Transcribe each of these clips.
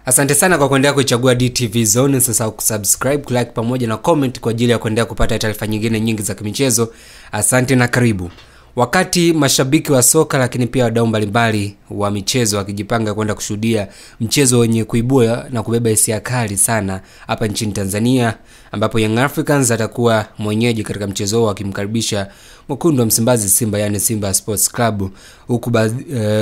Asante sana kwa kuendelea kuichagua DTV Zone. Sasa kusubscribe, kulike pamoja na comment kwa ajili ya kuendelea kupata taarifa nyingine nyingi za kimichezo. Asante na karibu. Wakati mashabiki wa soka lakini pia wadau mbalimbali wa michezo wakijipanga kwenda kushuhudia mchezo wenye kuibua na kubeba hisia kali sana hapa nchini Tanzania, ambapo Young Africans atakuwa mwenyeji katika mchezo huo akimkaribisha Mwekundu wa Msimbazi Simba, yani Simba Sports Club,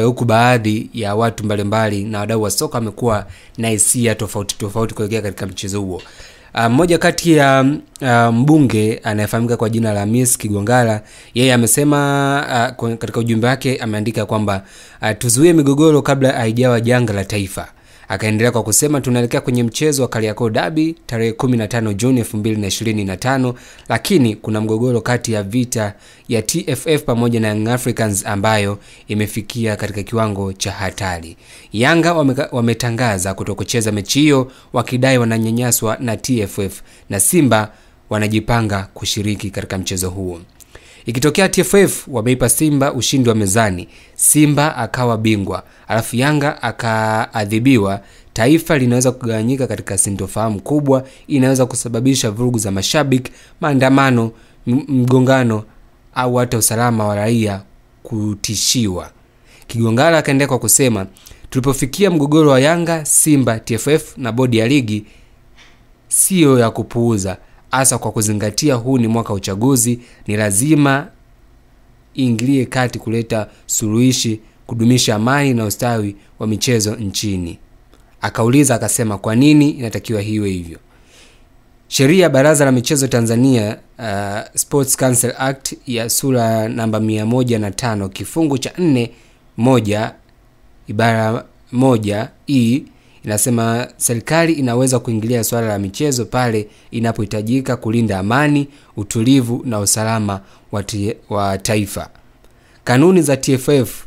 huku baadhi ya watu mbalimbali na wadau wa soka wamekuwa na hisia tofauti kuelekea katika mchezo huo. Mmoja kati ya mbunge anayefahamika kwa jina la Miss Kigongala, yeye amesema katika ujumbe wake ameandika kwamba tuzuie migogoro kabla haijawa janga la taifa. Akaendelea kwa kusema tunaelekea kwenye mchezo wa Kariakoo Derby tarehe 15 Juni 2025, lakini kuna mgogoro kati ya vita ya TFF pamoja na Young Africans ambayo imefikia katika kiwango cha hatari. Yanga wametangaza kutokucheza mechi hiyo wakidai wananyanyaswa na TFF, na Simba wanajipanga kushiriki katika mchezo huo. Ikitokea TFF wameipa Simba ushindi wa mezani, Simba akawa bingwa, alafu Yanga akaadhibiwa, taifa linaweza kugawanyika katika sintofahamu kubwa, inaweza kusababisha vurugu za mashabiki, maandamano, mgongano au hata usalama wa raia kutishiwa. Kigongala akaendelea kwa kusema tulipofikia mgogoro wa Yanga, Simba, TFF na bodi ya ligi sio ya kupuuza, hasa kwa kuzingatia huu ni mwaka uchaguzi, ni lazima ingilie kati kuleta suluhishi, kudumisha amani na ustawi wa michezo nchini. Akauliza akasema kwa nini inatakiwa hiwe hivyo. Sheria ya Baraza la Michezo Tanzania Sports Council Act ya sura namba 105 kifungu cha 4(1) ibara 1 inasema serikali inaweza kuingilia swala la michezo pale inapohitajika kulinda amani, utulivu na usalama wa taifa. Kanuni za TFF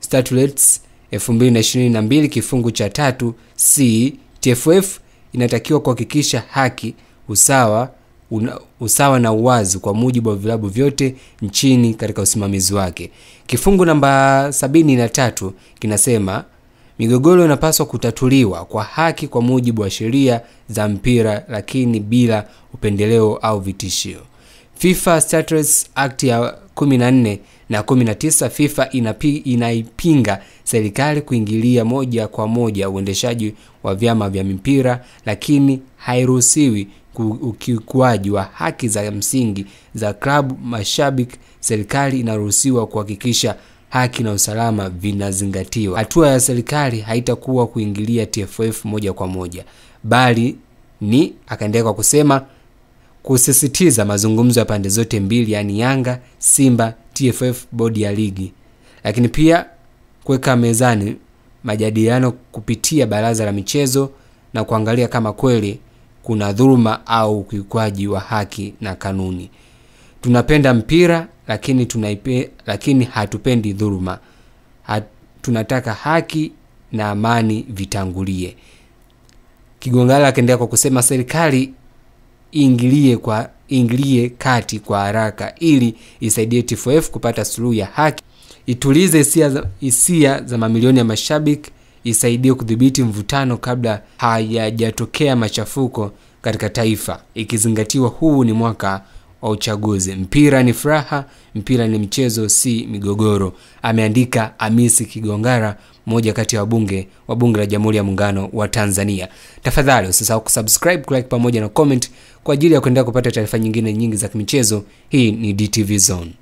Statutes 2022 kifungu cha 3(c), TFF inatakiwa kuhakikisha haki, usawa na uwazi kwa mujibu wa vilabu vyote nchini katika usimamizi wake. Kifungu namba 73 kinasema migogoro inapaswa kutatuliwa kwa haki kwa mujibu wa sheria za mpira, lakini bila upendeleo au vitishio. FIFA Statutes Act ya 14 na 19, FIFA inaipinga serikali kuingilia moja kwa moja uendeshaji wa vyama vya mpira, lakini hairuhusiwi ukiukwaji wa haki za msingi za klabu, mashabiki. Serikali inaruhusiwa kuhakikisha haki na usalama vinazingatiwa. Hatua ya serikali haitakuwa kuingilia TFF moja kwa moja, bali ni, akaendelea kwa kusema, kusisitiza mazungumzo ya pande zote mbili, yani Yanga, Simba, TFF, bodi ya ligi, lakini pia kuweka mezani majadiliano kupitia Baraza la Michezo na kuangalia kama kweli kuna dhuluma au ukiukwaji wa haki na kanuni. Tunapenda mpira lakini hatupendi dhuluma. Tunataka haki na amani vitangulie. Kigongala akaendelea kwa kusema serikali ingilie kati kwa haraka ili isaidie TFF kupata suluhu ya haki, itulize hisia za mamilioni ya mashabiki, isaidie kudhibiti mvutano kabla hayajatokea machafuko katika taifa, ikizingatiwa huu ni mwaka wa uchaguzi. Mpira ni furaha, mpira ni mchezo, si migogoro, ameandika Hamisi Kigongala, mmoja kati ya wabunge wa Bunge la Jamhuri ya Muungano wa Tanzania. Tafadhali usisahau kusubscribe, kulike pamoja na comment kwa ajili ya kuendelea kupata taarifa nyingine nyingi za kimichezo. Hii ni DTV Zone.